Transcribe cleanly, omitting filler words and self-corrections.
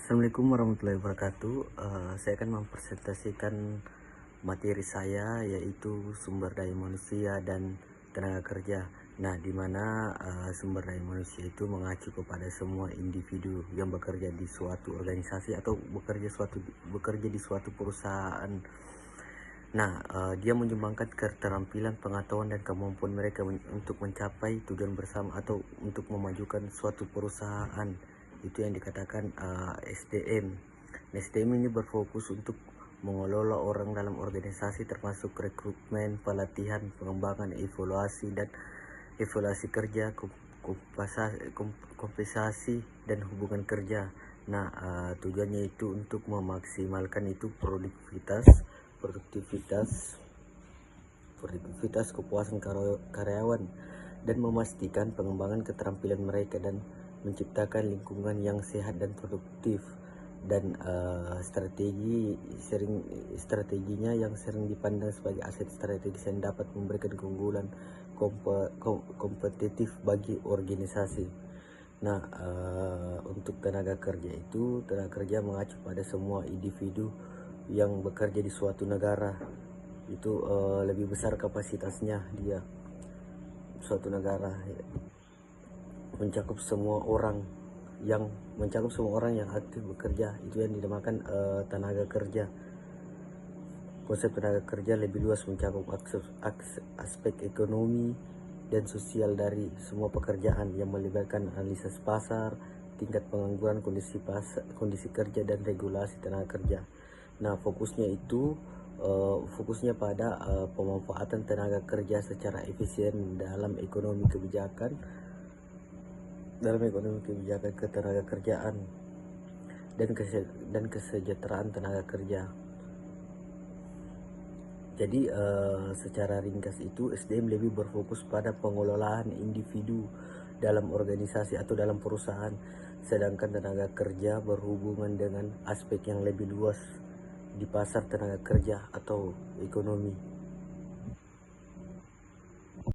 Assalamualaikum warahmatullahi wabarakatuh. Saya akan mempresentasikan materi saya, yaitu sumber daya manusia dan tenaga kerja. Nah, di mana sumber daya manusia itu mengacu kepada semua individu yang bekerja di suatu organisasi atau bekerja di suatu perusahaan. Nah, dia menyumbangkan keterampilan, pengetahuan, dan kemampuan mereka untuk mencapai tujuan bersama atau untuk memajukan suatu perusahaan. Itu yang dikatakan SDM. Nah, SDM ini berfokus untuk mengelola orang dalam organisasi, termasuk rekrutmen, pelatihan, pengembangan, evaluasi kerja, kompensasi, dan hubungan kerja. Nah, tujuannya itu untuk memaksimalkan itu produktivitas, kepuasan karyawan, dan memastikan pengembangan keterampilan mereka dan menciptakan lingkungan yang sehat dan produktif. Dan strateginya yang sering dipandang sebagai aset strategis yang dapat memberikan keunggulan kompetitif bagi organisasi. Nah, untuk tenaga kerja mengacu pada semua individu yang bekerja di suatu negara. Itu lebih besar kapasitasnya. Dia suatu negara mencakup semua orang yang aktif bekerja. Itu yang dinamakan tenaga kerja. Konsep tenaga kerja lebih luas, mencakup aspek ekonomi dan sosial dari semua pekerjaan yang melibatkan analisis pasar, tingkat pengangguran, kondisi kerja, dan regulasi tenaga kerja. Nah, fokusnya pada pemanfaatan tenaga kerja secara efisien dalam ekonomi kebijakan ketenaga kerjaan dan kesejahteraan tenaga kerja. Jadi secara ringkas itu, SDM lebih berfokus pada pengelolaan individu dalam organisasi atau dalam perusahaan, sedangkan tenaga kerja berhubungan dengan aspek yang lebih luas di pasar tenaga kerja atau ekonomi.